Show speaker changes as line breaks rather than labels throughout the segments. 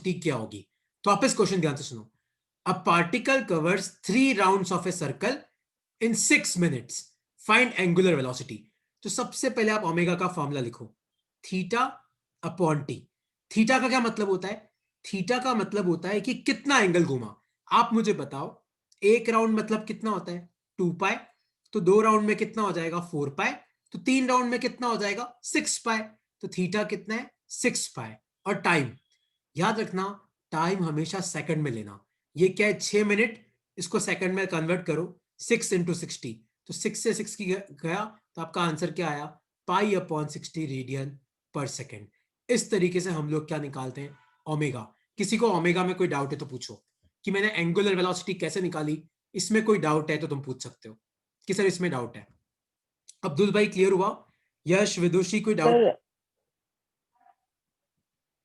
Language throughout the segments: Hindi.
वेलोसिटी क्या होगी। तो आप इस क्वेश्चन ध्यान से सुनो। A particle covers 3 rounds of a circle in 6 minutes, find angular velocity. तो सबसे पहले आप ओमेगा का फॉर्मूला लिखो, थीटा अपॉन टी। थीटा का क्या मतलब होता है? थीटा का मतलब होता है कि कितना एंगल घूमा। आप मुझे बताओ, एक राउंड मतलब कितना होता है? 2 पाई। तो 2 राउंड में कितना हो जाएगा? 4 पाई। तो 3 राउंड में कितना हो जाएगा? 6 पाई। तो थीटा कितना है? 6 पाई। और टाइम याद रखना, टाइम हमेशा सेकंड में लेना। ये क्या है? 6 मिनट, इसको सेकंड में कन्वर्ट करो, 6 इंटू 60। तो 6 से 6 की गया, तो आपका आंसर क्या आया? पाई अपॉन 60 रेडियन पर सेकेंड। इस तरीके से हम लोग क्या निकालते हैं? ओमेगा। किसी को ओमेगा में कोई डाउट है तो पूछो कि मैंने एंगुलर वेलोसिटी कैसे निकाली। इसमें कोई डाउट है तो तुम पूछ सकते हो कि सर इसमें डाउट है। अब्दुल भाई क्लियर हुआ? यश, विदुषी, कोई डाउट?
सर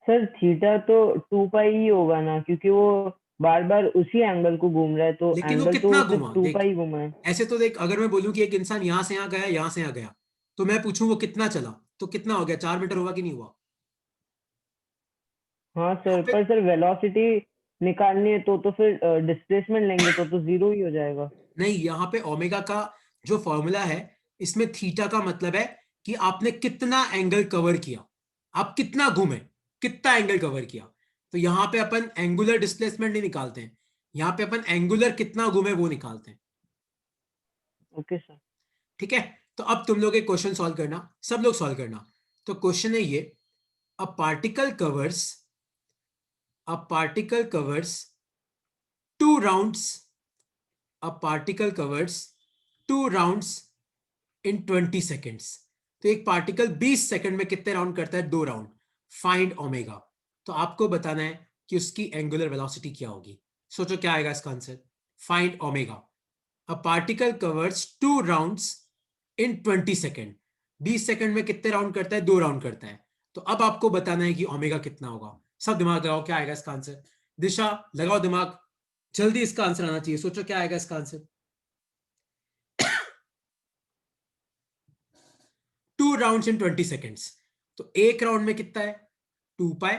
सर थीटा तो 2 पाई ही होगा ना, क्योंकि वो बार बार उसी एंगल को घूम रहा है, तो
लेकिन वो
एंगल
कितना
तो सिर्फ
घुमा?
टू
देख,
पाई घूमा है।
ऐसे तो देख, अगर मैं बोलूं कि एक इंसान यहां से यहां गया, यहां से यहां गया, तो मैं पूछूं वो कितना चला, तो कितना हो गया? 4 मीटर हुआ कि नहीं हुआ?
हाँ
यहाँ
सर,
पे
पर सर वेलोसिटी निकालनी है तो फिर डिस्प्लेसमेंट लेंगे तो जीरो ही हो जाएगा।
नहीं, यहां पे ओमेगा का जो फॉर्मूला है, इसमें थीटा का मतलब है कि आपने कितना एंगल कवर किया, आप कितना घूमे, कितना एंगल कवर किया। तो यहां पे अपन एंगुलर डिस्प्लेसमेंट नहीं निकालते हैं, यहां पे अपन एंगुलर कितना घूमे वो निकालते हैं।
Okay sir.
ठीक है? तो अब तुम लोग एक क्वेश्चन सॉल्व करना, सब लोग सॉल्व करना। तो क्वेश्चन है ये, a particle covers a particle covers 2 rounds a particle covers 2 rounds in 20 seconds. तो एक पार्टिकल 20 सेकंड में कितने राउंड करता है? 2 राउंड। Find omega. तो आपको बताना है कि उसकी एंगुलर वेलोसिटी क्या होगी। सोचो क्या आएगा इसका answer. Find omega. A particle covers 2 rounds in 20 second. 20 second में कितने राउंड करता है? 2 राउंड करता है। तो अब आपको बताना है कि ओमेगा कितना होगा। सब दिमाग लगाओ, क्या आएगा इसका आंसर। दिशा, लगाओ दिमाग, जल्दी इसका आंसर आना चाहिए। सोचो क्या आएगा इसका आंसर। 2 राउंड्स इन 20 सेकेंड्स। तो एक राउंड में कितना है? 2 पाई।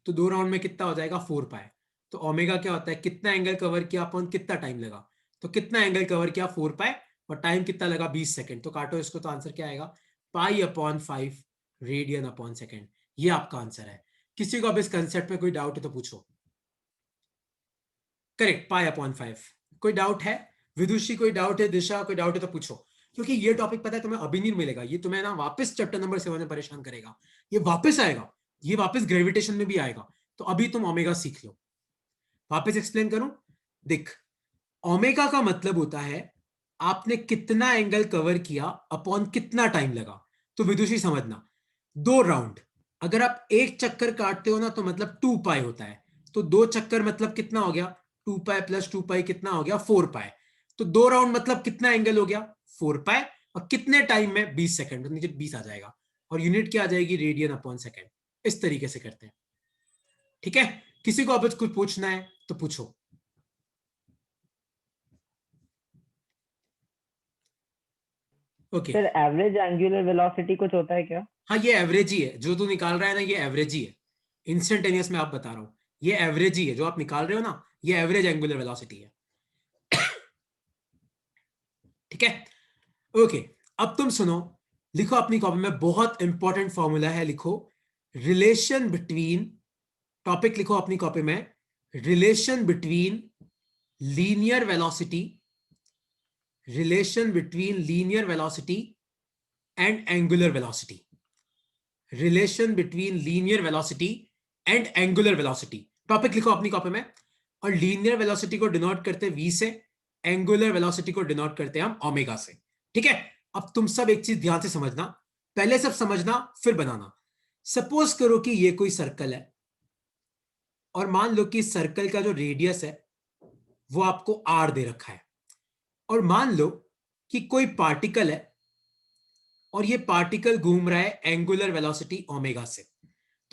तो 2 राउंड में कितना हो जाएगा? 4 पाई। तो ओमेगा क्या होता है? कितना एंगल कवर किया अपन, कितना टाइम लगा। तो कितना एंगल कवर किया? 4 पाई। और टाइम कितना लगा? 20 सेकेंड। तो काटो इसको, तो आंसर क्या आएगा? Pi upon 5 radian upon second. ये आपका आंसर है। किसी को अब इस कंसेप्ट में कोई डाउट है तो पूछो। Correct, pi upon 5। कोई डाउट है? विदुषी कोई डाउट है? दिशा कोई डाउट है तो पूछो। क्योंकि ये टॉपिक पता है तुम्हें अभी नहीं मिलेगा, ये तुम्हें ना वापस चैप्टर नंबर 7 में परेशान करेगा। ये वापस आएगा, ये वापस ग्रेविटेशन में भी आएगा। तो अभी तुम ओमेगा सीख लो। वापस एक्सप्लेन करूं, देख, ओमेगा का मतलब होता है आपने कितना एंगल कवर किया अपॉन कितना टाइम लगा। तो विदुषी समझना, 2 राउंड, अगर आप एक चक्कर काटते हो ना तो मतलब 2 पाई होता है। तो 2 चक्कर मतलब कितना हो गया? 2 पाई प्लस 2 पाई कितना हो गया? 4 पाई। तो 2 राउंड मतलब कितना एंगल हो गया? 4 पाई। और कितने टाइम में? 20 सेकंड। तो नीचे 20 आ जाएगा, और यूनिट क्या आ जाएगी? Radian upon second. इस तरीके से करते हैं। ठीक है? किसी को अब कुछ पूछना है तो पूछो। Okay.
Sir average angular velocity कुछ होता है क्या?
हाँ, ये एवरेज ही है जो तू निकाल रहा है ना, ये एवरेज ही है। इंस्टेंटेनियस में आप बता रहा हूं, ये एवरेज ही है जो आप निकाल रहे हो ना, ये एवरेज एंगुलर वेलोसिटी है। ठीक है? ओके। अब तुम सुनो, लिखो अपनी कॉपी में, बहुत इंपॉर्टेंट फॉर्मूला है, लिखो रिलेशन बिटवीन, टॉपिक लिखो अपनी कॉपी में, relation between linear velocity, relation between linear velocity and angular velocity, relation between linear velocity and angular velocity. Topic लिखो अपनी कॉपी में। और लीनियर वेलोसिटी को डिनोट करते हैं वी से, एंगुलर वेलोसिटी को डिनोट करते हैं हम ओमेगा से। ठीक है? अब तुम सब एक चीज ध्यान से समझना, पहले सब समझना फिर बनाना। सपोज करो कि ये कोई सर्कल है, और मान लो कि सर्कल का जो रेडियस है वो आपको आर दे रखा है, और मान लो कि कोई पार्टिकल है, और ये पार्टिकल घूम रहा है एंगुलर वेलोसिटी ओमेगा से।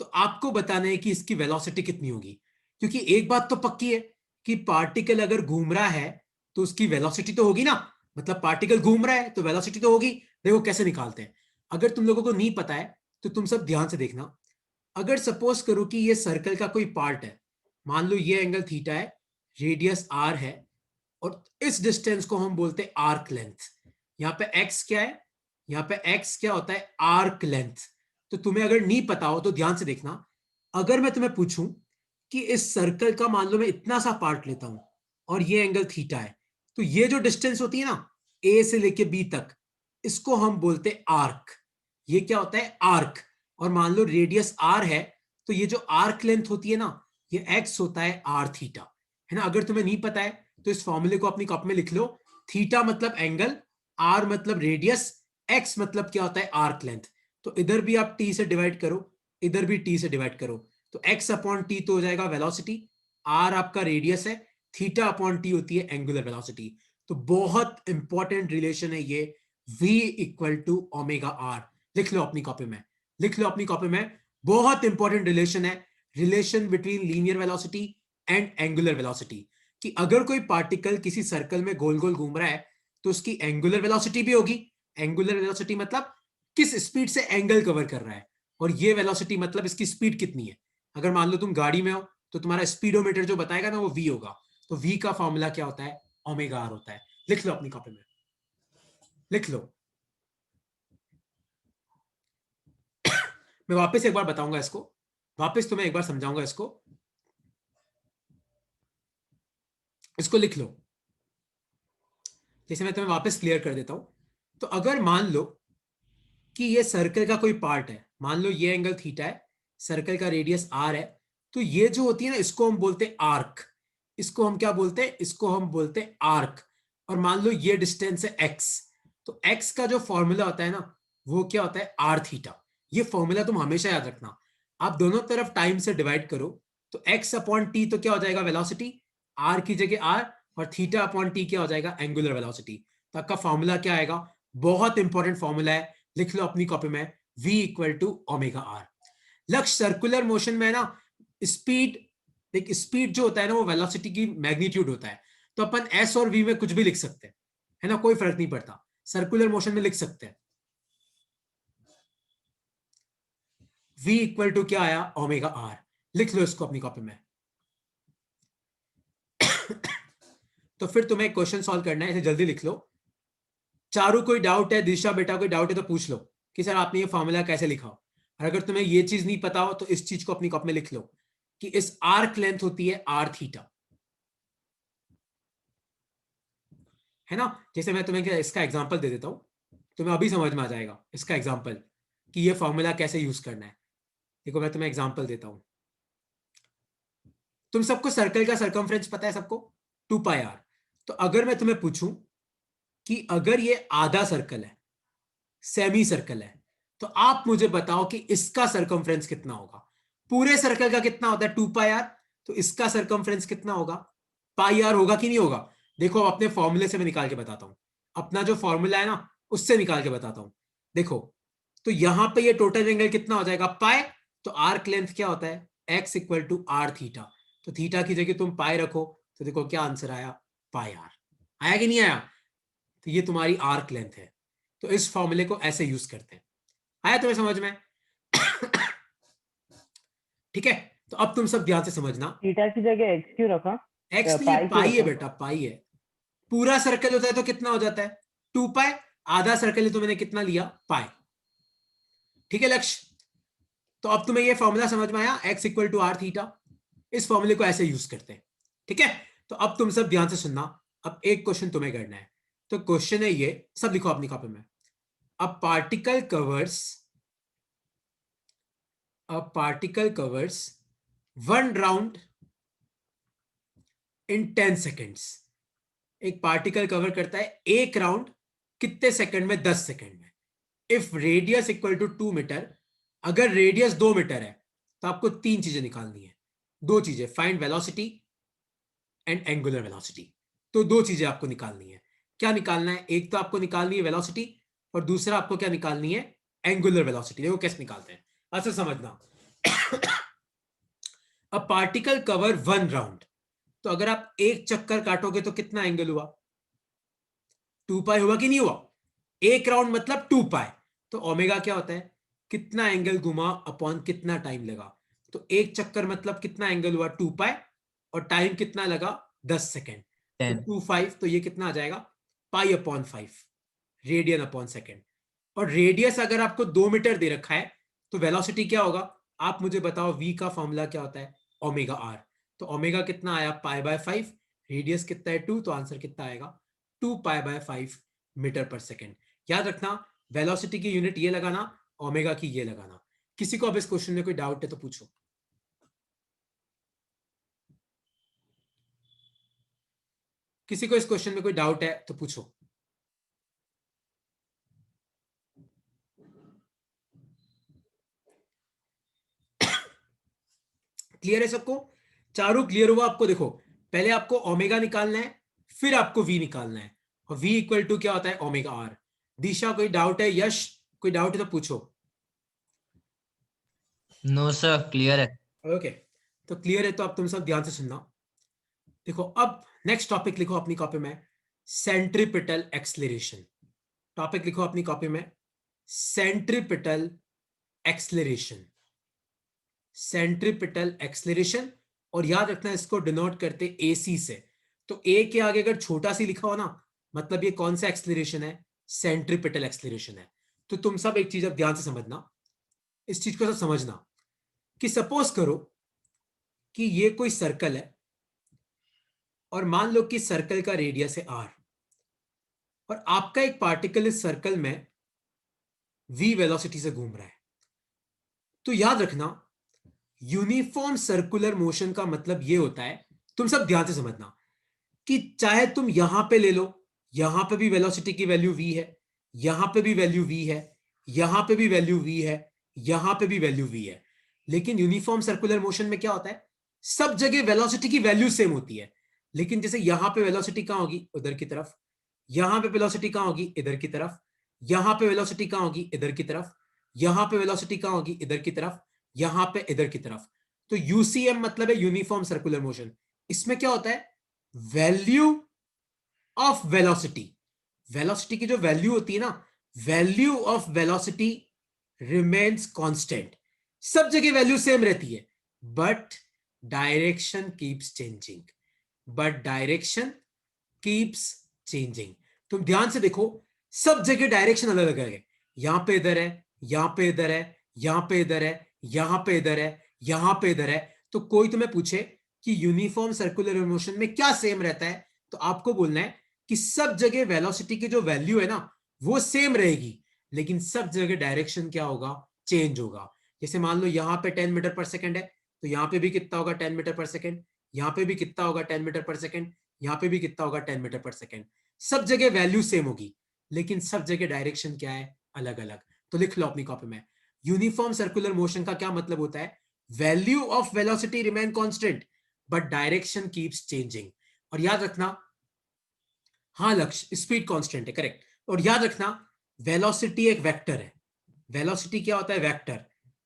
तो आपको बताना है कि इसकी वेलोसिटी कितनी होगी। क्योंकि एक बात तो पक्की है कि पार्टिकल अगर घूम रहा है तो उसकी वेलोसिटी तो होगी ना, मतलब पार्टिकल घूम रहा है तो वेलोसिटी तो होगी। देखो कैसे निकालते हैं। अगर तुम लोगों को नहीं पता है तो तुम सब ध्यान से देखना। अगर सपोज करो कि ये सर्कल का कोई पार्ट है, मान लो ये एंगल थीटा है, रेडियस आर है, और इस डिस्टेंस को हम बोलते हैं आर्क लेंथ। यहाँ पे एक्स क्या है, यहाँ पे एक्स क्या होता है, आर्क लेंथ। तो तुम्हें अगर नहीं पता हो तो ध्यान से देखना, अगर मैं तुम्हें पूछूं कि इस सर्कल का मान लो मैं इतना सा पार्ट लेता हूं और ये एंगल थीटा है, तो ये जो डिस्टेंस होती है ना ए से लेके बी तक, इसको हम बोलते हैं आर्क। ये क्या होता है, आर्क। और मान लो रेडियस आर है, तो ये जो आर्क लेंथ होती है ना, ये एक्स होता है आर थीटा, है ना। अगर तुम्हें नहीं पता है तो इस फॉर्मूले को अपनी कॉपी में लिख लो। थीटा मतलब एंगल, आर मतलब रेडियस, एक्स मतलब क्या होता है, आर्क लेंथ। तो इधर भी आप टी से डिवाइड करो, इधर भी टी से डिवाइड करो, तो एक्स अपॉन टी तो हो जाएगा वेलोसिटी, आर आपका रेडियस है, थीटा अपॉन टी होती है एंगुलर वेलोसिटी। तो बहुत इंपॉर्टेंट रिलेशन है ये, v equal to omega R. लिख लो अपनी कॉपी में, लिख लो अपनी कॉपी में, बहुत इंपॉर्टेंट रिलेशन है, relation between linear velocity and angular velocity. कि अगर कोई पार्टिकल किसी सर्कल में गोल गोल घूम रहा है तो उसकी एंगुलर वेलोसिटी भी होगी। एंगुलर वेलोसिटी मतलब किस स्पीड से एंगल कवर कर रहा है, और ये वेलोसिटी मतलब इसकी स्पीड कितनी है। अगर मान लो तुम गाड़ी में हो तो तुम्हारा स्पीडोमीटर जो बताएगा ना वो v होगा, तो v का फॉर्मूला क्या होता है, ओमेगा आर होता है। लिख लो अपनी कॉपी में, लिख लो। मैं वापस एक बार बताऊंगा इसको, वापस तुम्हें एक बार समझाऊंगा इसको, इसको लिख लो। जैसे मैं तुम्हें वापस क्लियर कर देता हूं, तो अगर मान लो कि ये सर्कल का कोई पार्ट है, मान लो ये एंगल थीटा है, सर्कल का रेडियस आर है, तो ये जो होती है ना इसको हम बोलते हैं आर्क। इसको हम क्या बोलते हैं, इसको हम बोलते हैं आर्क। और मान लो ये डिस्टेंस है एक्स, तो एक्स का जो फॉर्मूला होता है ना वो क्या होता है, आर थीटा। ये फॉर्मूला तुम हमेशा याद रखना। आप दोनों तरफ टाइम से डिवाइड करो, तो एक्स अपॉन टी तो क्या हो जाएगा, वेलोसिटी, आर की जगह आर, और थीटा अपॉन टी क्या हो जाएगा, एंगुलर वेलोसिटी। तो आपका फॉर्मूला क्या आएगा, बहुत इंपॉर्टेंट फॉर्मूला है, लिख लो अपनी कॉपी में, v equal to omega R. लक्ष्य सर्कुलर मोशन में ना स्पीड, एक स्पीड जो होता है ना वो वेलोसिटी की मैग्नीट्यूड होता है। तो अपन s और v में कुछ भी लिख सकते हैं, है ना, कोई फर्क नहीं पड़ता, सर्कुलर मोशन में लिख सकते हैं। v इक्वल टू क्या आया, ओमेगा आर। लिख लो इसको अपनी कॉपी में। तो फिर तुम्हें क्वेश्चन सॉल्व करना है, इसे जल्दी लिख लो। चारू कोई डाउट है, दिशा बेटा कोई डाउट है तो पूछ लो कि सर आपने ये फॉर्मूला कैसे लिखा हो। और अगर तुम्हें ये चीज नहीं पता हो तो इस चीज को अपनी कॉपी में लिख लो कि इस आर्क लेंथ होती है आर थीटा, है ना। जैसे मैं तुम्हें इसका एग्जांपल दे देता हूं, तुम्हें अभी समझ में आ जाएगा इसका एग्जांपल कि ये फॉर्मूला कैसे यूज करना है। देखो मैं तुम्हें एग्जांपल देता हूं। तुम सबको सर्कल का सरकमफ्रेंस पता है सबको, 2 पाई आर। तो अगर मैं तुम्हें पूछूं कि अगर ये आधा सर्कल है, सेमी सर्कल है, तो आप मुझे बताओ कि इसका सरकमफ्रेंस कितना होगा। पूरे सर्कल का कितना होता है, 2 पाई आर, तो इसका सरकमफ्रेंस कितना होगा, पाई आर होगा कि नहीं होगा। देखो अपने फॉर्मूले से मैं निकाल के बताता हूं, अपना जो फॉर्मूला है ना उससे निकाल के बताता हूं। देखो, तो यहां पे ये टोटल एंगल कितना हो जाएगा, पाई। तो आर्क लेंथ क्या होता है, X equal to are theta. तो थीटा की जगह तुम पाई रखो, तो देखो क्या आंसर आया, पाई आर। आया कि नहीं आया, तो ये तुम्हारी आर्क लेंथ है। तो इस फॉर्मूले को ऐसे यूज करते हैं। आया तुम्हें समझ में? ठीक है, तो अब तुम सब ध्यान से समझना।
थीटा की जगह एक्स क्यों रखा,
एक्स नहीं है,
पाई क्यों
पाई है
रखा?
बेटा, पाई है। पूरा सर्कल होता है तो कितना हो जाता है, 2 पाई। आधा सर्कल है तो मैंने कितना लिया, पाई। ठीक है लक्ष्य, तो अब तुम्हें ये फॉर्मूला समझ में आया, x equal to are theta. इस फॉर्मूले को ऐसे यूज करते हैं। ठीक है, तो अब तुम सब ध्यान से सुनना। अब एक क्वेश्चन तुम्हें करना है, तो क्वेश्चन है ये, सब लिखो अपनी कॉपी में। A particle covers, a particle covers 1 round in 10 seconds. एक पार्टिकल कवर करता है एक राउंड कितने सेकंड में, 10 सेकंड में। If radius equal to 2 metre, अगर रेडियस 2 मीटर है तो आपको तीन चीजें निकालनी है। दो चीजें, find velocity and angular velocity. तो दो चीजें आपको निकालनी है। क्या निकालना है, एक तो आपको निकालनी है वेलोसिटी, और दूसरा आपको क्या निकालनी है, एंगुलर वेलोसिटी। देखो कैसे निकालते हैं, अच्छा समझना। अ पार्टिकल कवर 1 राउंड, तो अगर आप एक चक्कर काटोगे तो कितना एंगल हुआ, 2 पाई हुआ कि नहीं हुआ। एक राउंड मतलब 2 पाई। तो ओमेगा क्या होता है, कितना एंगल घुमा अपॉन कितना टाइम लगा। तो एक चक्कर मतलब कितना एंगल हुआ, 2 पाई। और टाइम कितना लगा 10 सेकेंड, तो
10
25, तो ये कितना आ जाएगा π/5 रेडियन अपॉन सेकेंड। और रेडियस अगर आपको 2 मीटर दे रखा है तो वेलोसिटी क्या होगा, आप मुझे बताओ, v का फॉर्मूला क्या होता है, ओमेगा आर। तो ओमेगा कितना आया π/5, रेडियस कितना है 2, तो आंसर कितना आएगा 2π/5 मीटर पर सेकेंड। याद रखना वेलोसिटी की यूनिट ये लगाना, ओमेगा की ये लगाना। किसी को अब इस क्वेश्चन में कोई डाउट है तो पूछो। किसी को इस क्वेश्चन में कोई डाउट है तो पूछो। क्लियर है सबको, चारों क्लियर हुआ आपको। देखो पहले आपको ओमेगा निकालना है, फिर आपको v निकालना है, और v इक्वल टू क्या होता है ओमेगा आर। दिशा कोई डाउट है, यश कोई डाउट है तो पूछो।
नो सर, क्लियर है।
ओके, तो क्लियर है तो अब तुम सब ध्यान से सुनना। देखो अब नेक्स्ट टॉपिक लिखो अपनी कॉपी में, सेंट्रीपिटल एक्सलेरेशन। टॉपिक लिखो अपनी कॉपी में, सेंट्रीपिटल एक्सलेरेशन, सेंट्रीपिटल एक्सलेरेशन। और याद रखना इसको डिनोट करते AC से। तो A के आगे अगर छोटा सी लिखा हो ना, मतलब ये कौन सा एक्सलेरेशन है, सेंट्रीपिटल एक्सलेरेशन है। तो तुम सब एक चीज अब ध्यान से समझना, इस चीज को सब समझना कि सपोज करो कि ये कोई सर्कल है, और मान लो कि सर्कल का रेडियस है r, और आपका एक पार्टिकल इस सर्कल में v वेलोसिटी से घूम रहा है। तो याद रखना यूनिफॉर्म सर्कुलर मोशन का मतलब ये होता है, तुम सब ध्यान से समझना, कि चाहे तुम यहां पे ले लो, यहां पे भी वेलोसिटी की वैल्यू v है, यहां पे भी वैल्यू v है, यहां पे भी वैल्यू v है, यहां पे भी वैल्यू v है। लेकिन यूनिफॉर्म सर्कुलर मोशन में क्या होता है, सब जगह वेलोसिटी की वैल्यू सेम होती है। लेकिन जैसे यहां पे वेलोसिटी कहां होगी, उधर की तरफ, यहां पे वेलोसिटी कहां होगी, इधर की तरफ, यहां पे वेलोसिटी कहां होगी, इधर की तरफ, यहां पे वेलोसिटी कहां होगी, इधर की तरफ, यहां पे इधर की तरफ। तो यूसीएम मतलब है यूनिफॉर्म सर्कुलर मोशन। इसमें क्या होता है, वैल्यू ऑफ वेलोसिटी, वेलोसिटी की जो वैल्यू होती है ना, value of velocity remains constant. सब जगह वैल्यू सेम रहती है, but direction keeps changing, but direction keeps changing. तुम ध्यान से देखो, सब जगह डायरेक्शन अलग अलग है। यहां पे इधर है, यहां पे इधर है, यहां पे इधर है, यहां पे इधर है, यहां पे इधर है। तो कोई तुम्हें पूछे कि यूनिफॉर्म सर्कुलर मोशन में क्या सेम रहता है, तो आपको बोलना है कि सब जगह वेलोसिटी की जो वैल्यू है ना वो सेम रहेगी, लेकिन सब जगह डायरेक्शन क्या होगा, चेंज होगा। जैसे मान लो यहां पे 10 मीटर पर सेकेंड है, तो यहां पे भी कितना होगा 10 मीटर पर सेकेंड, यहां पे भी कितना होगा 10 मीटर पर सेकेंड, यहां पे भी कितना होगा 10 मीटर पर सेकेंड। सब जगह वैल्यू सेम होगी, लेकिन सब जगह डायरेक्शन क्या है, अलग अलग। तो लिख लो अपनी कॉपी में, यूनिफॉर्म सर्कुलर मोशन का क्या मतलब होता है, value of velocity remain constant but direction keeps changing. और याद रखना, हाँ लक्ष्य, स्पीड कांस्टेंट है, करेक्ट। और याद रखना वेलोसिटी एक वेक्टर है, वेलोसिटी क्या होता है, वेक्टर।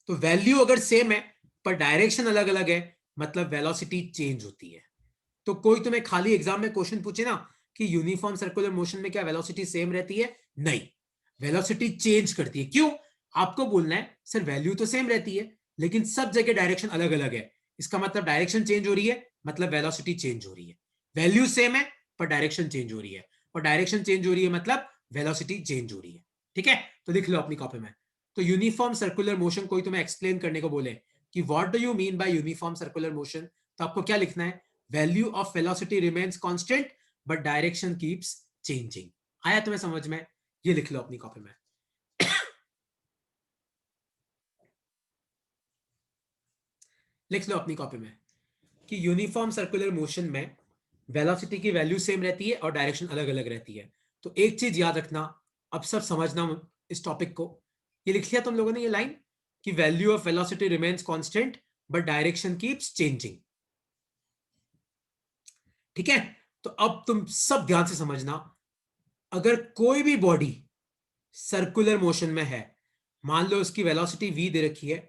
तो वैल्यू अगर सेम है पर डायरेक्शन अलग अलग है, मतलब वेलोसिटी चेंज होती है। तो कोई तुम्हें खाली एग्जाम में क्वेश्चन पूछे ना कि यूनिफॉर्म सर्कुलर मोशन में क्या वेलोसिटी सेम रहती है, नहीं, वेलोसिटी चेंज करती है। क्यों, आपको बोलना है सर वैल्यू तो सेम रहती है लेकिन सब जगह डायरेक्शन अलग अलग है, इसका मतलब डायरेक्शन चेंज हो रही है, मतलब वेलोसिटी चेंज हो रही है। वैल्यू सेम है पर डायरेक्शन चेंज हो रही है, और डायरेक्शन चेंज हो रही है मतलब वेलोसिटी चेंज हो रही है। ठीक है, तो लिख लो अपनी कॉपी में। तो यूनिफॉर्म सर्कुलर मोशन कोई तुम्हें एक्सप्लेन करने को बोले कि what do you mean by uniform circular motion, तो आपको क्या लिखना है, value of velocity remains constant but direction keeps changing. आया तुम्हें समझ में, ये लिख लो अपनी कॉपी में। लिख लो अपनी कॉपी में कि यूनिफॉर्म सर्कुलर मोशन में वेलोसिटी की वैल्यू सेम रहती है और डायरेक्शन अलग अलग रहती है। तो एक चीज याद रखना, अब सब समझना इस टॉपिक को, ये लिख लिया तुम लोगों ने ये लाइन कि value of velocity remains constant but direction keeps changing. ठीक है, तो अब तुम सब ध्यान से समझना, अगर कोई भी बॉडी सर्कुलर मोशन में है, मान लो उसकी वेलोसिटी v दे रखी है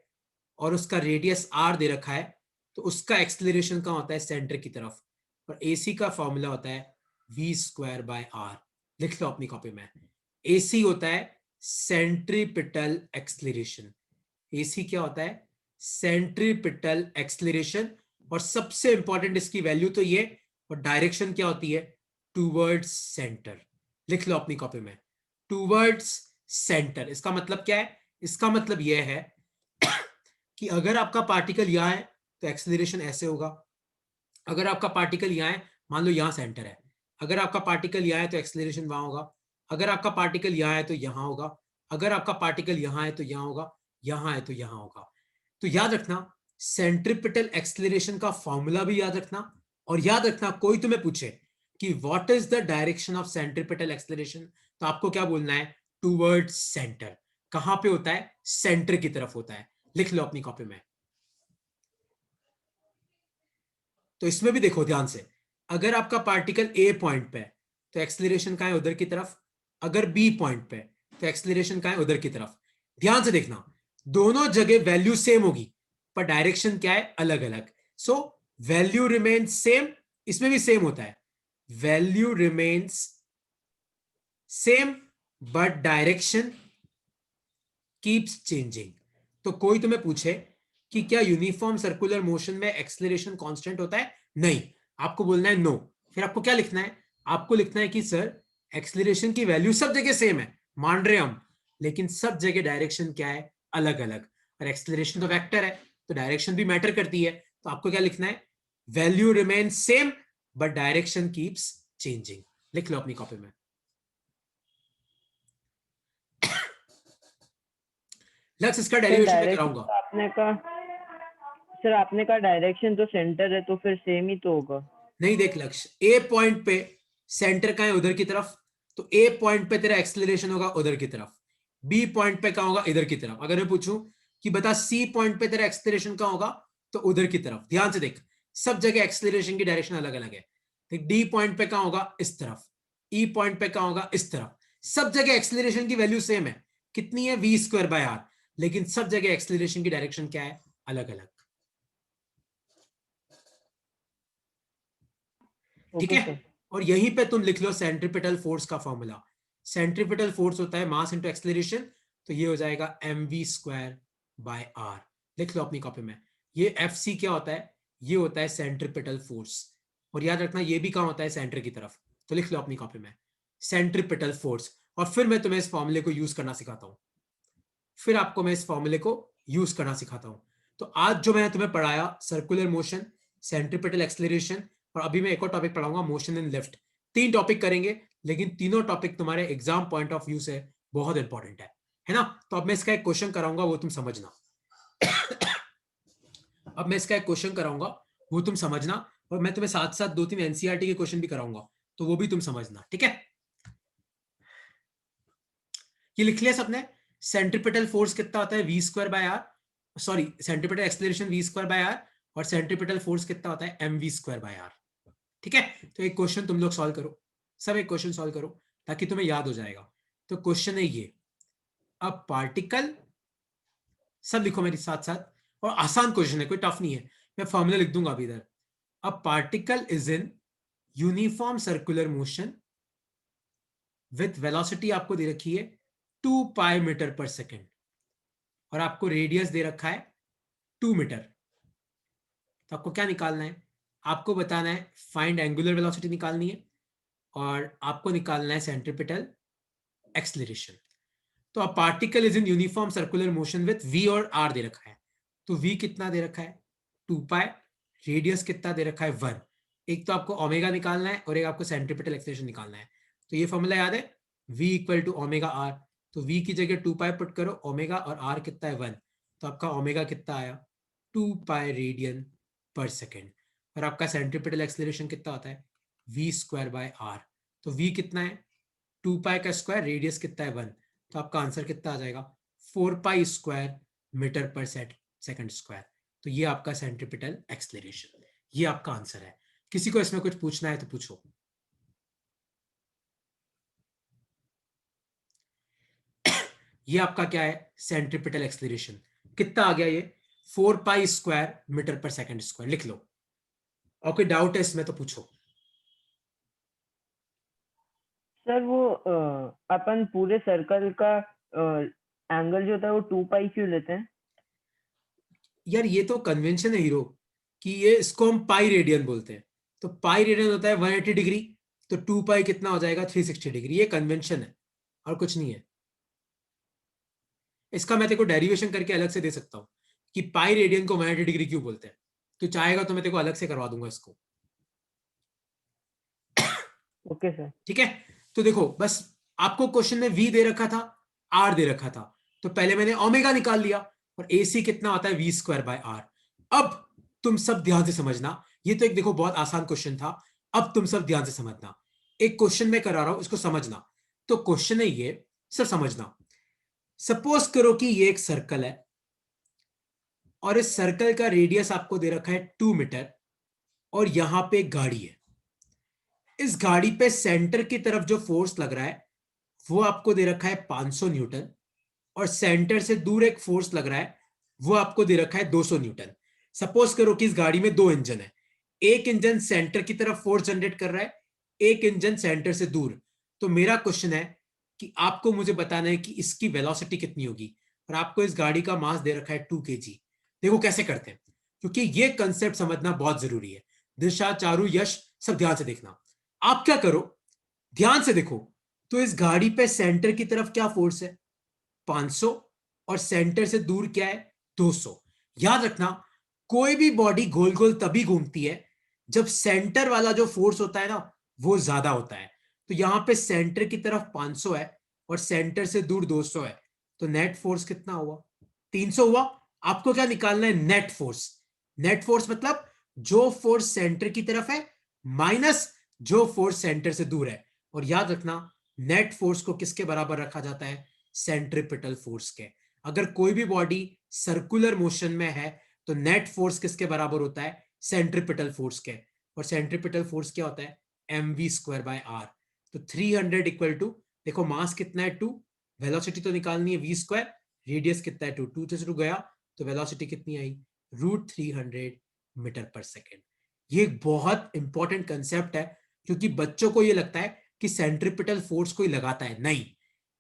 और उसका रेडियस r दे रखा है, तो उसका एक्सलेरेशन कहां होता है, सेंटर की तरफ। और AC का फॉर्मूला होता है v²/r। लिख लो अपनी कॉपी में, AC होता है सेंट्रीपिटल एक्सलेरेशन। AC क्या होता है, सेंट्रीपिटल एक्सलेरेशन। और सबसे इंपॉर्टेंट इसकी वैल्यू तो ये, और डायरेक्शन क्या होती है, टूवर्ड्स सेंटर। लिख लो अपनी कॉपी में, टूवर्ड्स सेंटर। इसका मतलब क्या है, इसका मतलब यह है कि अगर आपका पार्टिकल यहां है तो एक्सेलरेशन ऐसे होगा, अगर आपका पार्टिकल यहां है, मान लो यहां सेंटर है, अगर आपका पार्टिकल यहां है तो एक्सेलरेशन वहां होगा, अगर आपका पार्टिकल यहां है तो यहां होगा, अगर आपका पार्टिकल यहां है तो यहां होगा, यहां है तो यहां होगा। तो याद रखना सेंट्रिपिटल एक्सेलरेशन का फॉर्मूला भी याद रखना, और याद रखना कोई तुम्हें पूछे कि what is the direction of centripetal acceleration, तो आपको क्या बोलना है, टूवर्ड्स सेंटर। कहां पे होता है, सेंटर की तरफ होता है। लिख लो अपनी कॉपी में। तो इसमें भी देखो ध्यान से, अगर आपका पार्टिकल ए पॉइंट पे है तो एक्सेलरेशन कहां है, उधर की तरफ, अगर बी पॉइंट पे तो एक्सेलरेशन कहां है, उधर की तरफ। ध्यान से देखना, दोनों जगह वैल्यू सेम होगी पर डायरेक्शन क्या है, अलग अलग। सो वैल्यू रिमेन्स सेम, इसमें भी सेम होता है, value remains same but direction keeps changing. तो कोई तुम्हें पूछे कि क्या यूनिफॉर्म सर्कुलर मोशन में एक्सेलरेशन कांस्टेंट होता है, नहीं, आपको बोलना है नो। फिर आपको क्या लिखना है, आपको लिखना है कि सर एक्सेलरेशन की वैल्यू सब जगह सेम है, मान रहे हम, लेकिन सब जगह डायरेक्शन क्या है, अलग अलग। और एक्सेलरेशन तो वेक्टर है तो डायरेक्शन भी मैटर करती है, तो आपको क्या लिखना है, value remain same but direction keeps changing. लिख लो अपनी कॉपी में। लक्ष्य इसका
सर
डेरिवेशन में
डायरेक्शन
कराऊंगा।
तो आपने कहा, सर आपने कहा डायरेक्शन तो सेंटर है, तो फिर सेम ही तो होगा।
नहीं देख लक्ष्य, ए पॉइंट पे सेंटर का है उधर की तरफ, तो ए पॉइंट पे तेरा एक्सेलरेशन होगा उधर की तरफ, बी पॉइंट पे कहां होगा, इधर की तरफ। अगर मैं पूछूं कि बता सी पॉइंट पे तेरा एक्सेलरेशन कहां होगा, तो उधर की तरफ। ध्यान से देख, सब जगह एक्सेलरेशन की डायरेक्शन अलग अलग है। देख डी पॉइंट पे कहां होगा, इस तरफ, ई पॉइंट पे कहां होगा, इस तरफ। सब जगह एक्सेलरेशन की वैल्यू सेम है, कितनी है, वी स्क्वायर बाय आर, लेकिन सब जगह एक्सेलरेशन की डायरेक्शन क्या है, अलग अलग। ठीक
ओके
है,
सर।
और यहीं पे तुम लिख लो सेंट्रीपिटल फोर्स का फॉर्मूला। सेंट्रीपिटल फोर्स होता है मास इंटू एक्सेलरेशन, तो ये हो जाएगा m v square by r. लिख लो अपनी कॉपी में, ये एफ सी क्या होता है, ये होता है सेंट्रीपिटल फोर्स। और याद रखना ये भी कहां होता है, सेंटर की तरफ। तो लिख लो अपनी कॉपी में सेंट्रीपिटल फोर्स, और फिर मैं तुम्हें इस फॉर्मूले को यूज करना सिखाता हूं, फिर आपको मैं इस फॉर्मूले को यूज करना सिखाता हूं। तो आज जो मैंने तुम्हें पढ़ाया, सर्कुलर मोशन, सेंट्रीपिटल एक्सेलरेशन, और अभी मैं एक और टॉपिक पढ़ाऊंगा, मोशन इन लिफ्ट। 3 टॉपिक करेंगे, लेकिन तीनों टॉपिक तुम्हारे एग्जाम पॉइंट ऑफ व्यू से बहुत इंपॉर्टेंट है ना। तो अब मैं इसका एक क्वेश्चन कराऊंगा, वो तुम समझना। अब मैं इसका एक क्वेश्चन कराऊंगा, वो तुम समझना, और मैं तुम्हें साथ साथ 2-3 एनसीईआरटी के क्वेश्चन भी कराऊंगा, तो वो भी तुम समझना, ठीक है। ये लिख लिया सबने, सेंट्रीपिटल फोर्स कितना होता है, v square by r, sorry centripetal acceleration v square by r, और सेंट्रीपिटल फोर्स कितना होता है, m v square by r. ठीक है, तो एक क्वेश्चन तुम लोग सॉल्व करो, सब एक क्वेश्चन सॉल्व करो ताकि तुम्हें याद हो जाएगा। तो क्वेश्चन है ये, अब पार्टिकल, सब लिखो मेरे साथ साथ, और आसान क्वेश्चन है, कोई टफ नहीं है, मैं फॉर्मूला लिख दूंगा अभी इधर। अब particle is in uniform circular motion with velocity आपको दे रखी है 2 पाई मीटर पर सेकेंड, और आपको रेडियस दे रखा है 2 मीटर। तो आपको क्या निकालना है, आपको बताना है, फाइंड एंगुलर वेलोसिटी निकालनी है, और आपको निकालना है सेंट्रीपिटल एक्सेलरेशन। तो अब particle is in uniform circular motion with v और आर दे रखा है, तो वी कितना दे रखा है, 2 पाई, रेडियस कितना दे रखा है 1। एक तो आपको ओमेगा निकालना है और एक आपको सेंट्रीपिटल एक्सेलरेशन निकालना है। तो ये फॉर्मूला याद है, v equal to omega r, तो v की जगह 2 पाई पुट करो, ओमेगा और r कितना है 1, तो आपका ओमेगा कितना आया, 2 पाई रेडियन पर सेकेंड। और आपका सेंट्रीपिटल एक्सेलरेशन कितना होता है, v स्क्वायर बाय r, तो v कितना है, 2 पाई का स्क्वायर, रेडियस कितना है 1, तो आपका आंसर कितना आ जाएगा, 4 पाई स्क्वायर मीटर पर सेकंड स्क्वायर। तो ये आपका सेंट्रीपिटल एक्सेलरेशन, ये आपका आंसर है। किसी को इसमें कुछ पूछना है तो पूछो। ये आपका क्या है, सेंट्रीपिटल एक्सेलरेशन कितना आ गया, ये 4 पाई स्क्वायर मीटर पर सेकंड स्क्वायर। लिख लो, और कोई डाउट है इसमें तो पूछो।
सर वो अपन पूरे सर्कल का एंगल जो होता है वो 2 पाई क्यों लेते हैं?
यार ये तो कन्वेंशन है हीरो, कि ये इसको हम पाई रेडियन बोलते हैं, तो पाई रेडियन होता है 180 डिग्री, तो 2 पाई कितना हो जाएगा 360 डिग्री। ये कन्वेंशन है और कुछ नहीं है। इसका मैं तेरे को डेरिवेशन करके अलग से दे सकता हूं कि पाई रेडियन को 180 डिग्री क्यों बोलते हैं। तो चाहेगा तो मैं तेरे को अलग से करवा दूंगा इसको।
Okay sir.
ठीक है, तो देखो बस आपको क्वेश्चन में v दे रखा था, r दे रखा था, तो पहले मैंने ओमेगा निकाल लिया, और ac कितना होता है v स्क्वायर बाय r। अब तुम सब ध्यान से समझना, ये तो एक देखो बहुत आसान क्वेश्चन था, अब तुम सब ध्यान से समझना। एक क्वेश्चन मैं करा रहा हूं, इसको समझना। तो क्वेश्चन है ये, सब समझना। सपोज करो कि ये एक सर्कल है, और इस सर्कल का रेडियस आपको दे रखा है 2 मीटर, और यहां पे एक गाड़ी है। इस गाड़ी पे सेंटर की तरफ जो फोर्स लग रहा है वो आपको दे रखा है 500 न्यूटन, और सेंटर से दूर एक फोर्स लग रहा है वो आपको दे रखा है 200 न्यूटन। सपोज करो कि इस गाड़ी में 2 इंजन है, एक इंजन सेंटर की तरफ फोर्स जनरेट कर रहा है, एक इंजन सेंटर से दूर। तो मेरा क्वेश्चन है कि आपको मुझे बताना है कि इसकी वेलोसिटी कितनी होगी, और आपको इस गाड़ी का मास दे रखा है 2 kg। देखो कैसे करते हैं, क्योंकि ये कंसेप्ट समझना बहुत जरूरी है। दिशा, चारू, यश, सब ध्यान से देखना। आप क्या करो, ध्यान से देखो, तो इस गाड़ी पे सेंटर की तरफ क्या फोर्स है 500, और सेंटर से दूर क्या है 200। याद रखना, कोई भी बॉडी गोल गोल तभी घूमती है जब सेंटर वाला जो फोर्स होता है ना वो ज्यादा होता है। तो यहां पे सेंटर की तरफ 500 है और सेंटर से दूर 200 है, तो नेट फोर्स कितना हुआ 300 हुआ। आपको क्या निकालना है, नेट फोर्स। नेट फोर्स मतलब जो फोर्स सेंटर की तरफ है माइनस जो फोर्स सेंटर से दूर है। और याद रखना, नेट फोर्स को किसके बराबर रखा जाता है, सेंट्रिपिटल फोर्स के। अगर कोई भी बॉडी सर्कुलर मोशन में है तो नेट फोर्स किसके बराबर होता है, सेंट्रिपिटल फोर्स के। और सेंट्रिपिटल फोर्स क्या होता है, mv स्क्वायर बाय आर। तो 300 इक्वल टू, देखो मास कितना है 2, वेलोसिटी तो निकालनी है v स्क्वायर, रेडियस कितना है 2, 2 से शुरू गया तो वेलोसिटी कितनी आई √300 मीटर पर सेकेंड। ये एक बहुत इंपॉर्टेंट कंसेप्ट है, क्योंकि बच्चों को ये लगता है कि सेंट्रिपिटल फोर्स कोई लगाता है, नहीं,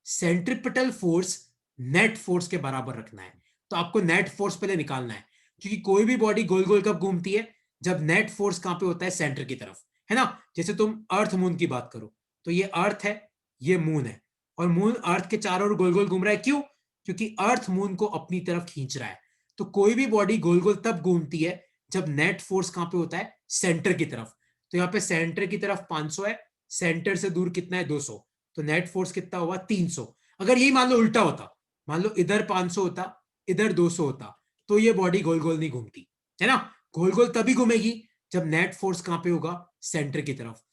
सेंट्रिपिटल फोर्स नेट फोर्स के बराबर रखना है। तो आपको नेट फोर्स पहले निकालना है, क्योंकि कोई भी बॉडी गोल गोल कब घूमती है, जब नेट फोर्स कहां पे होता है, सेंटर की तरफ, है ना। जैसे तुम अर्थ मून की बात करो, तो ये अर्थ है, ये मून है, और मून अर्थ के चारों ओर गोल गोल घूम रहा है। क्यों, क्योंकि अर्थ मून को अपनी तरफ खींच रहा है। तो कोई भी बॉडी गोल गोल तब घूमती है जब नेट फोर्स कहां पे होता है, सेंटर की तरफ। तो यहाँ पे सेंटर की तरफ 500 है, सेंटर से दूर कितना है 200, तो नेट फोर्स कितना हुआ 300। अगर यही मान लो उल्टा होता, मान लो इधर 500 होता, इधर 200 होता, तो ये बॉडी गोल गोल नहीं घूमती, है ना। गोल गोल तभी घूमेगी जब नेट फोर्स कहां पे होगा, सेंटर की तरफ।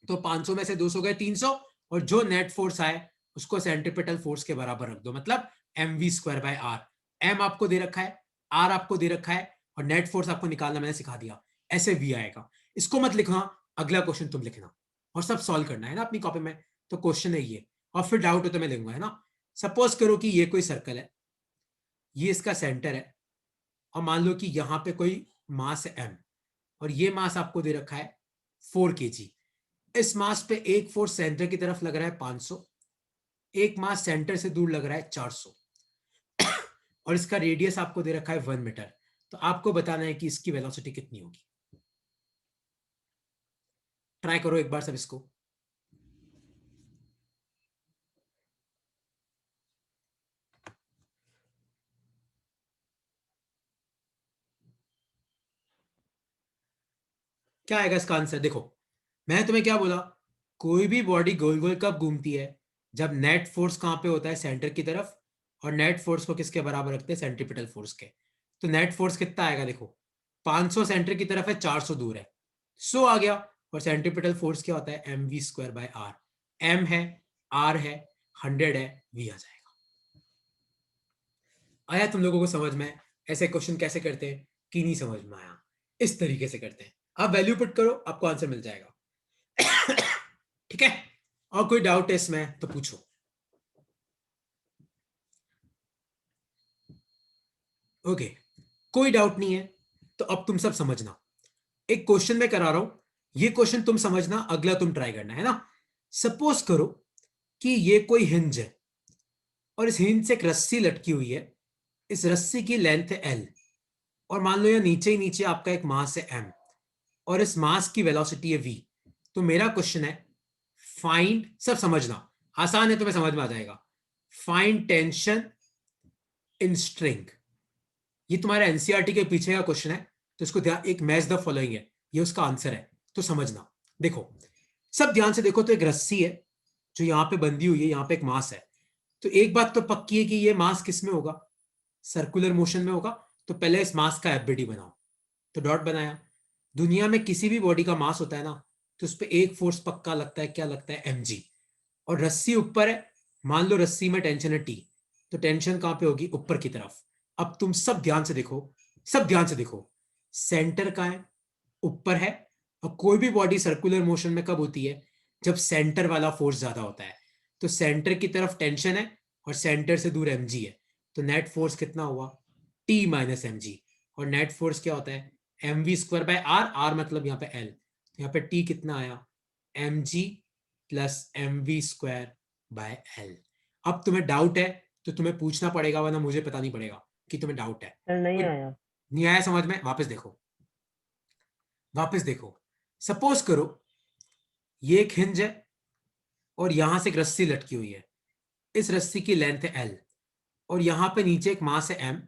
तो 500 में से 200 गए 300, और जो नेट फोर्स आए उसको सेंट्रिपिटल फोर्स के बराबर रख दो, मतलब mv square by r. M आपको दे रखा है, आर आपको दे रखा है, और नेट फोर्स आपको निकालना मैंने सिखा दिया, ऐसे वी आएगा। इसको मत लिखना, अगला क्वेश्चन तुम लिखना, और सब सॉल्व करना है ना अपनी कॉपी में। तो क्वेश्चन है ये, और फिर डाउट हो तो मैं लिखूंगा, है ना। सपोज करो कि ये कोई सर्कल है, ये इसका सेंटर है, और मान लो कि यहां पे कोई मास है m, और ये मास आपको दे रखा है 4 kg। इस मास पे एक फोर्स सेंटर की तरफ लग रहा है 500, एक मास सेंटर से दूर लग रहा है 400, और इसका रेडियस आपको दे रखा है 1 मीटर। तो आपको बताना है कि इसकी वेलोसिटी कितनी होगी। ट्राई करो एक बार सब इसको। क्या आएगा इसका आंसर, देखो मैं तुम्हें क्या बोला, कोई भी बॉडी गोल गोल कब घूमती है, जब नेट फोर्स कहां पे होता है, सेंटर की तरफ, और नेट फोर्स को किसके बराबर रखते हैं, सेंट्रिपिटल फोर्स के। तो नेट फोर्स कितना आएगा, देखो 500 सेंटर की तरफ है, 400 दूर है, 100 आ गया। और सेंट्रिपिटल फोर्स क्या होता है, mv square by r. m है, r है, 100 है, v आ जाएगा। आया तुम लोगों को समझ में, ऐसे क्वेश्चन कैसे करते हैं कि नहीं समझ में आया, इस तरीके से करते हैं। आप वैल्यू पुट करो, आपको आंसर मिल जाएगा। ठीक है, और कोई डाउट है इसमें तो पूछो। ओके, कोई डाउट नहीं है, तो अब तुम सब समझना। एक क्वेश्चन मैं करा रहा हूं, ये क्वेश्चन तुम समझना, अगला तुम ट्राई करना, है ना। सपोज करो कि ये कोई हिंज है, और इस हिंज से एक रस्सी लटकी हुई है, इस रस्सी की लेंथ है l, और मान लो ये नीचे ही नीचे आपका एक मास है m और इस मास की वेलोसिटी है v। तो मेरा क्वेश्चन है फाइंड, सब समझना आसान है, तुम्हें समझ में आ जाएगा। Find tension in string. ये तुम्हारा एनसीईआरटी के पीछे का क्वेश्चन है, तो इसको ध्यान, एक मैच द फॉलोइंग है, ये उसका आंसर है, तो समझना। देखो सब ध्यान से देखो, तो एक रस्सी है जो यहां पे बंधी हुई है, यहां पे एक मास है। तो एक बात तो पक्की है कि ये मास किस में होगा, सर्कुलर मोशन में होगा। तो पहले इस मास का एफबीडी बनाओ, तो डॉट बनाया। दुनिया में किसी भी बॉडी का मास होता है ना, तो उस पर एक फोर्स पक्का लगता है, क्या लगता है, mg। और रस्सी ऊपर है, मान लो रस्सी में टेंशन है T, तो टेंशन कहां पे होगी, ऊपर की तरफ। अब तुम सब ध्यान से देखो, सब ध्यान से देखो, सेंटर कहां है, ऊपर है। और कोई भी बॉडी सर्कुलर मोशन में कब होती है, जब सेंटर वाला फोर्स ज्यादा होता है। तो सेंटर की तरफ टेंशन है और सेंटर से दूर mg है, तो नेट फोर्स कितना हुआ, T माइनस mg। और नेट फोर्स क्या होता है, mv square bye r, r मतलब यहाँ पे l, तो यहाँ पे T कितना आया, mg plus mv square bye l। अब तुम्हें डाउट है तो तुम्हें पूछना पड़ेगा, वरना मुझे पता नहीं पड़ेगा कि तुम्हें डाउट है।
सर नहीं आया।
नहीं आया समझ में, वापस देखो, वापस देखो। सपोज करो ये एक हिंज है और यहां से एक रस्सी लटकी हुई है, इस रस्सी की लेंथ है l और यहां पे नीचे एक मास है m,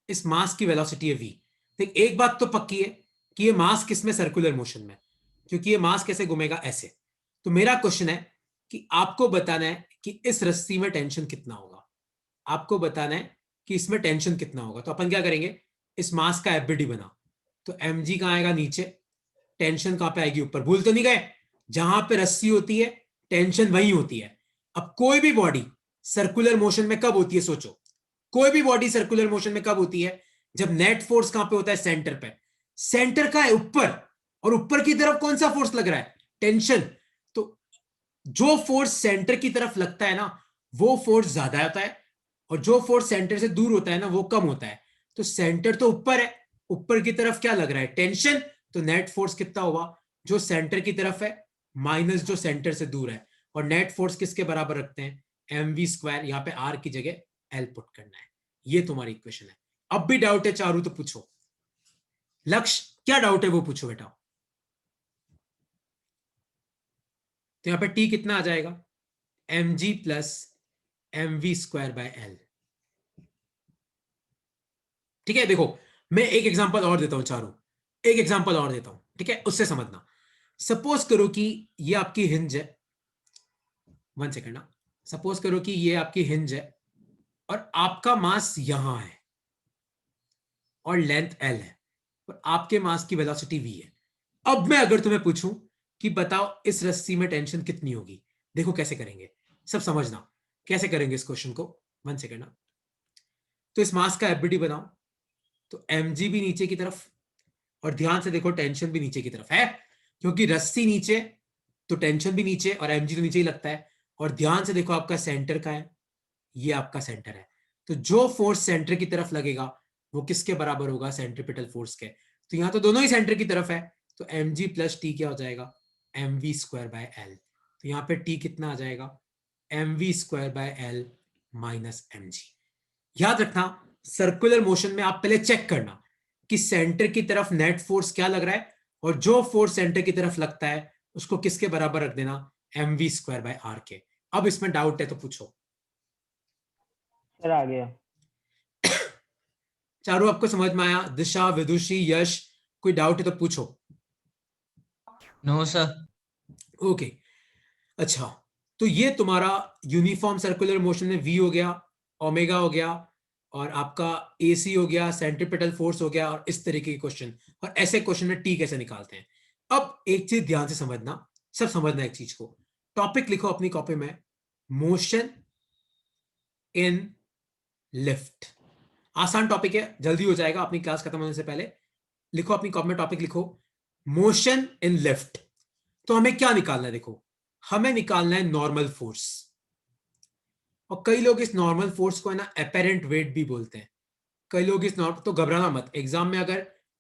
इस मास की वेलोसिटी है v। देख एक बात तो पक्की है कि ये मास किसमें, सर्कुलर मोशन में, क्योंकि ये मास कैसे घूमेगा, ऐसे। तो मेरा क्वेश्चन है कि आपको बताना है कि इस रस्सी में टेंशन कितना होगा, आपको बताना है कि इसमें टेंशन कितना होगा। तो अपन क्या करेंगे, इस मास का एफबीडी बना, तो mg कहां आएगा, नीचे, टेंशन कहां पे आएगी, ऊपर। भूल तो नहीं गए, जहां पे रस्सी होती है टेंशन वही होती है। अब कोई भी बॉडी सर्कुलर मोशन में कब होती है, सोचो, कोई भी बॉडी सर्कुलर मोशन में कब होती है, जब नेट फोर्स कहां पे होता है, सेंटर पे। सेंटर का है ऊपर, और ऊपर की तरफ कौन सा फोर्स लग रहा है, टेंशन। तो जो फोर्स सेंटर की तरफ लगता है ना, वो फोर्स ज्यादा होता है, और जो फोर्स सेंटर से दूर होता है ना, वो कम होता है। तो सेंटर तो ऊपर है, ऊपर की तरफ क्या लग रहा है, टेंशन। तो नेट फोर्स कितना होगा, जो सेंटर की तरफ है माइनस जो सेंटर से दूर है। और नेट फोर्स किसके बराबर रखते हैं, mv स्क्वायर, यहाँ पे r की जगह l पुट करना है। ये तुम्हारी इक्वेशन है। अब भी डाउट है चारू, तो पूछो, लक्ष्य क्या डाउट है वो पूछो बेटा। तो यहां पे t कितना आ जाएगा, mg plus mv square bye l। ठीक है, देखो मैं एक एग्जांपल और देता हूं चारों, एक एग्जांपल और देता हूं, ठीक है, उससे समझना। सपोज करो कि ये आपकी हिंज है, 1 सेकेंड ना। सपोज करो कि ये आपकी हिंज है और आपका मास यहां है और लेंथ l है और आपके मास की वेलोसिटी v है। अब मैं अगर तुम्हें पूछूं कि बताओ इस रस्सी में टेंशन कितनी होगी, देखो कैसे करेंगे, सब समझना कैसे करेंगे इस क्वेश्चन को। 1 सेकेंड ना। तो इस मास का एफबीडी बनाओ, तो mg भी नीचे की तरफ, और ध्यान से देखो टेंशन भी नीचे की तरफ है, क्योंकि रस्सी नीचे तो टेंशन भी नीचे, और mg तो नीचे ही लगता है। और ध्यान से देखो आपका सेंटर का है, ये आपका सेंटर है। तो जो फोर्स सेंटर की तरफ लगेगा वो किसके बराबर होगा, सेंट्रीपिटल फोर्स के। तो यहां तो दोनों ही सेंटर की तरफ है, तो mg प्लस टी क्या हो जाएगा, mv स्क्वायर बाय l। तो यहाँ पे t कितना आ जाएगा, mv square bye l minus mg। याद रखना सर्कुलर मोशन में आप पहले चेक करना कि सेंटर की तरफ नेट फोर्स क्या लग रहा है, और जो फोर्स सेंटर की तरफ लगता है उसको किसके बराबर रख देना, mv स्क्वायर बाय r के। अब इसमें डाउट है तो पूछो।
सर आ गया।
चारों आपको समझ में आया, दिशा, विदुषी, यश, कोई डाउट है तो पूछो।
No sir.
ओके, अच्छा, तो ये तुम्हारा यूनिफॉर्म सर्कुलर मोशन में v हो गया, ओमेगा हो गया, और आपका AC हो गया, सेंट्रीपिटल फोर्स हो गया, और इस तरीके के क्वेश्चन। और ऐसे क्वेश्चन में t कैसे निकालते हैं। अब एक चीज ध्यान से समझना, सब समझना एक चीज को। टॉपिक लिखो अपनी कॉपी में, मोशन इन लिफ्ट। आसान टॉपिक है, जल्दी हो जाएगा अपनी क्लास खत्म होने से पहले। लिखो अपनी कॉपी में, टॉपिक लिखो मोशन इन लिफ्ट। तो हमें क्या निकालना है, देखो हमें निकालना है नॉर्मल फोर्स। और कई लोग इस नॉर्मल फोर्स को है ना अपेरेंट वेट भी बोलते हैं। कई लोग इस नॉर्मल, तो घबराना मत, एग्जाम में अगर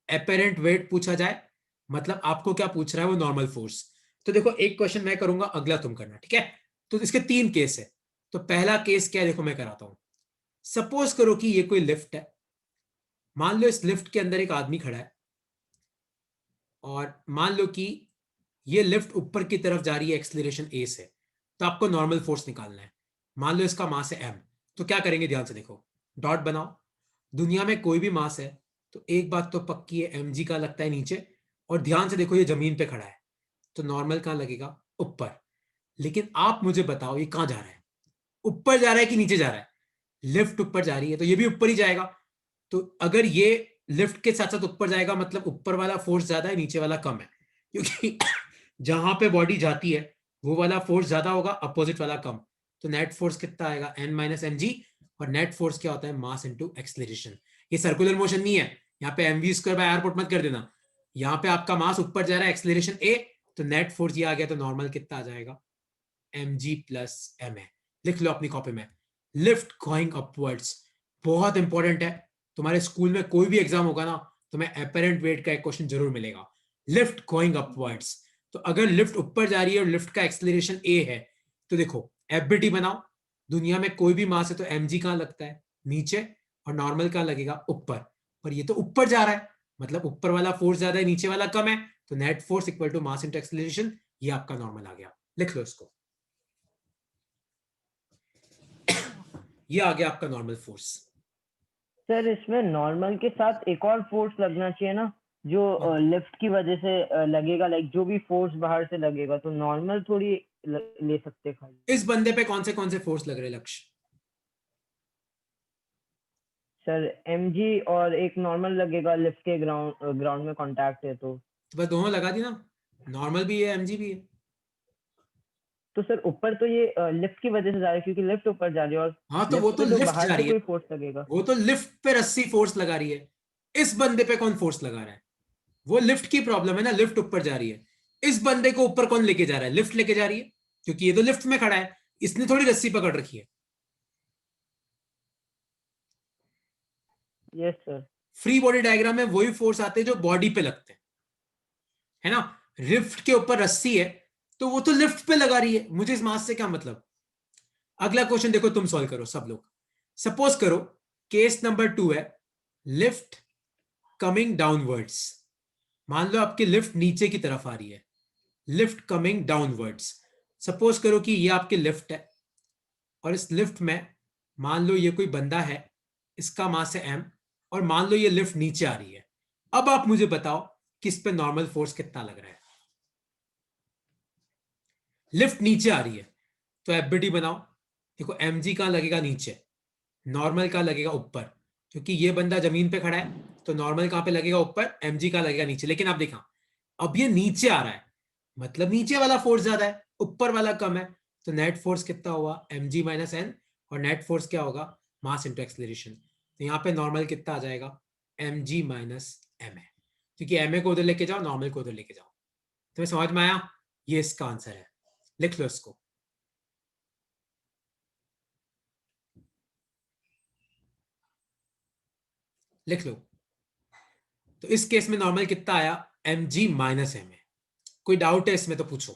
अपेरेंट वेट पूछा जाए मतलब आपको क्या पूछ रहा है, वो नॉर्मल फोर्स। तो देखो एक क्वेश्चन मैं करूंगा, अगला तुम करना, ठीक है। तो इसके 3 केस है। तो पहला केस क्या है, देखो मैं कराता हूं। सपोज करो कि ये कोई लिफ्ट है, मान लो इस लिफ्ट के अंदर एक आदमी खड़ा है और मान लो कि ये लिफ्ट ऊपर की तरफ जा रही है एक्सेलरेशन ए से, तो आपको नॉर्मल फोर्स निकालना है। मान लो इसका मास है m, तो क्या करेंगे, ध्यान से देखो, डॉट बनाओ। दुनिया में कोई भी मास है तो एक बात तो पक्की है, mg का लगता है नीचे, और ध्यान से देखो ये जमीन पे खड़ा है, तो नॉर्मल कहां लगेगा, ऊपर। लेकिन आप मुझे बताओ ये कहां जा रहा है, ऊपर जा रहा है कि नीचे जा रहा है? लिफ्ट ऊपर जा रही है तो ये भी ऊपर ही जाएगा। तो अगर ये लिफ्ट के साथ साथ ऊपर जाएगा मतलब ऊपर वाला फोर्स ज्यादा है, नीचे वाला कम है, क्योंकि जहां पे बॉडी जाती है वो वाला फोर्स ज्यादा होगा, अपोजिट वाला कम। तो नेट फोर्स कितना आएगा, n माइनस एम जी। और नेट फोर्स क्या होता है, मास इंटू एक्सलेरेशन। ये सर्कुलर मोशन नहीं है, यहाँ पे m v square by r put मत कर देना। यहाँ पे आपका मास ऊपर जा रहा है, एक्सलेरेशन ए, तो नेट फोर्स ये आ गया, तो नॉर्मल कितना आ जाएगा, m g plus m a. लिख लो अपनी कॉपी में, लिफ्ट गोइंग अपवर्ड्स बहुत इंपॉर्टेंट है। तुम्हारे स्कूल में कोई भी एग्जाम होगा ना, तुम्हें अपेरेंट वेट का एक क्वेश्चन जरूर मिलेगा, लिफ्ट गोइंग अपवर्ड्स। तो अगर लिफ्ट ऊपर जा रही है और लिफ्ट का एक्सेलरेशन ए है, तो देखो एफबीटी बनाओ। दुनिया में कोई भी मास है तो एमजी कहां लगता है, नीचे, और नॉर्मल कहां लगेगा, ऊपर। पर ये तो ऊपर जा रहा है, मतलब ऊपर वाला फोर्स ज्यादा है, नीचे वाला कम है, तो net force equal to mass into acceleration. ये आपका नॉर्मल आ गया, लिख लो इसको। ये आ गया आपका नॉर्मल फोर्स।
सर इसमें नॉर्मल के साथ एक और फोर्स लगना चाहिए ना, जो लिफ्ट की वजह से लगेगा, लाइक जो भी फोर्स बाहर से लगेगा, तो नॉर्मल थोड़ी ले सकते खाली।
इस बंदे पे कौन से फोर्स लग रहे लक्ष्य?
सर mg और एक नॉर्मल लगेगा, लिफ्ट के ग्राउंड में कांटेक्ट है तो
बस दोनों लगा दी ना, नॉर्मल भी है एमजी भी है।
तो सर ऊपर तो ये लिफ्ट की वजह से जा रहा है, क्योंकि लिफ्ट ऊपर जा रही है, और
हाँ तो वो
लिफ्ट
तो
पे तो
लिफ्ट
बाहर
जा
से
रही है,
कोई फोर्स लगेगा।
वो तो लिफ्ट पे रस्सी फोर्स लगा रही है। इस बंदे पे कौन फोर्स लगा रहा है, वो लिफ्ट की प्रॉब्लम है ना, लिफ्ट ऊपर जा रही है। इस बंदे को ऊपर कौन लेके जा रहा है, लिफ्ट लेके जा रही है, क्योंकि ये तो लिफ्ट में खड़ा है, इसने थोड़ी रस्सी पकड़ रखी है।
Yes sir.
Free body diagram में वही फोर्स आते हैं जो बॉडी पे लगते हैं, है ना। लिफ्ट के ऊपर रस्सी है तो वो तो लिफ्ट पे लगा रही है, मुझे इस मास से क्या मतलब। अगला क्वेश्चन देखो, तुम सॉल्व करो सब लोग। सपोज करो केस नंबर 2 है, लिफ्ट कमिंग डाउनवर्ड्स। मान लो आपकी लिफ्ट नीचे की तरफ आ रही है, लिफ्ट कमिंग डाउनवर्ड्स। सपोज करो कि ये आपकी लिफ्ट है और इस लिफ्ट में मान लो ये कोई बंदा है, इसका मास है m, और मान लो ये लिफ्ट नीचे आ रही है। अब आप मुझे बताओ कि इस पे नॉर्मल फोर्स कितना लग रहा है। लिफ्ट नीचे आ रही है तो एफबीटी बनाओ। देखो mg कहां लगेगा, नीचे, नॉर्मल कहां लगेगा, ऊपर, क्योंकि ये बंदा जमीन पे खड़ा है, तो नॉर्मल कहां पे लगेगा, ऊपर, mg कहां लगेगा, नीचे। लेकिन आप देखा, अब ये नीचे आ रहा है, मतलब नीचे वाला फोर्स ज्यादा है, ऊपर वाला कम है, तो नेट फोर्स कितना हुआ, mg माइनस एन, और नेट फोर्स क्या होगा, मास इंटू एक्सेलरेशन। तो यहाँ पे नॉर्मल कितना आ जाएगा, mg माइनस एम है, क्योंकि एम ए को उधर लेके जाओ, नॉर्मल को उधर लेके जाओ। तुम्हें समझ में आया, ये इसका आंसर है, लिख लो इसको। लिख लो। तो इस केस में नॉर्मल कितना आया, mg माइनस एम है। कोई डाउट है इसमें तो पूछो।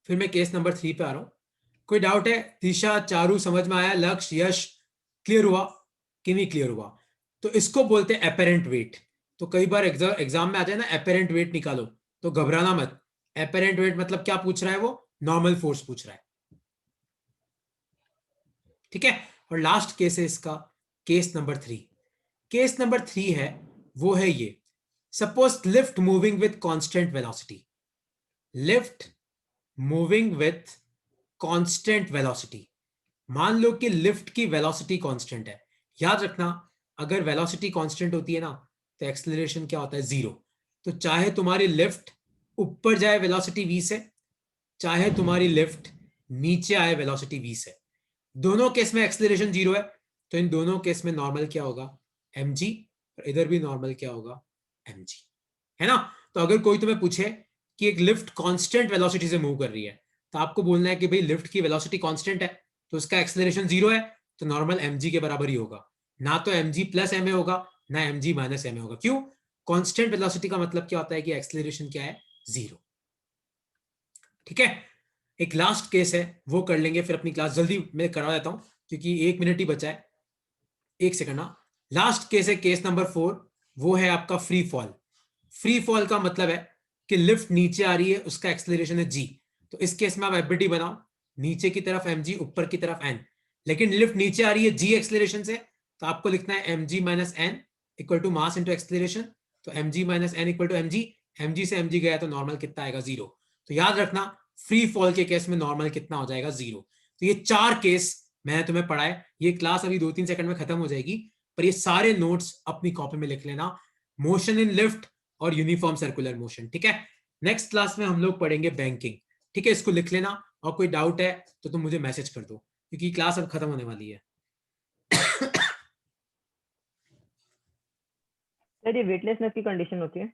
फिर मैं केस नंबर 3 पे आ रहा हूं। कोई डाउट है, दिशा, चारू, समझ में आया, लक्ष्य, यश, क्लियर हुआ कि नहीं क्लियर हुआ? तो इसको बोलते हैं अपेरेंट वेट। तो कई बार एग्जाम में आ जाए ना, अपेरेंट वेट निकालो, तो घबराना मत। अपेरेंट वेट मतलब क्या पूछ रहा है वो, नॉर्मल फोर्स पूछ रहा है, ठीक है। और लास्ट केस है इसका, केस नंबर 3। केस नंबर 3 है, वो है ये, suppose lift moving with constant velocity. Lift moving with constant velocity. मान लो कि लिफ्ट की वेलोसिटी कांस्टेंट है। याद रखना, अगर वेलोसिटी कांस्टेंट होती है ना, तो एक्सेलरेशन क्या होता है, जीरो। तो चाहे तुम्हारी लिफ्ट ऊपर जाए वेलोसिटी v से, चाहे तुम्हारी लिफ्ट नीचे आए वेलोसिटी v से, दोनों केस में एक्सेलरेशन जीरो है। तो इन दोनों केस में नॉर्मल क्या होगा, mg, और इधर भी नॉर्मल क्या होगा, mg, है ना। तो अगर कोई तुम्हें पूछे कि एक लिफ्ट कांस्टेंट वेलोसिटी से मूव कर रही है, तो आपको बोलना है कि भाई लिफ्ट की वेलोसिटी कांस्टेंट है, तो उसका एक्सेलरेशन जीरो है, तो नॉर्मल mg के बराबर ही होगा। ना तो mg प्लस ma होगा, ना mg माइनस ma होगा। क्यों? कांस्टेंट वेलोसिटी का मतलब क्या होता है कि एक्सेलरेशन क्या है, जीरो, ठीक है। एक लास्ट केस है वो कर लेंगे, फिर अपनी क्लास जल्दी मैं करा देता हूं क्योंकि 1 मिनट ही बचा है। 1 सेकंड ना। लास्ट केस है केस नंबर 4, वो है आपका फ्री फॉल। फ्री फॉल का मतलब है कि लिफ्ट नीचे आ रही है, उसका एक्सेलरेशन है जी। तो इस केस में आप एफबीटी बनाओ, नीचे की तरफ mg, ऊपर की तरफ n। लेकिन लिफ्ट नीचे आ रही है जी एक्सेलरेशन से, तो आपको लिखना है mg minus n equal to mass into acceleration. तो mg minus n equal to mg, mg से mg गया तो नॉर्मल कितना आएगा 0। तो याद रखना फ्री फॉल के केस में नॉर्मल कितना हो जाएगा 0। तो ये 4 केस मैंने तुम्हें पढ़ाए। ये क्लास अभी 2-3 सेकंड में खत्म हो जाएगी, पर ये सारे नोट्स अपनी कॉपी में लिख लेना। मोशन इन लिफ्ट और यूनिफॉर्म सर्कुलर मोशन, ठीक है। नेक्स्ट क्लास में हम लोग पढ़ेंगे बैंकिंग, ठीक है। इसको लिख लेना, और कोई डाउट है तो तुम मुझे मैसेज कर दो क्योंकि क्लास अब खत्म होने वाली है।
सर ये वेटलेसनेस की कंडीशन होती है?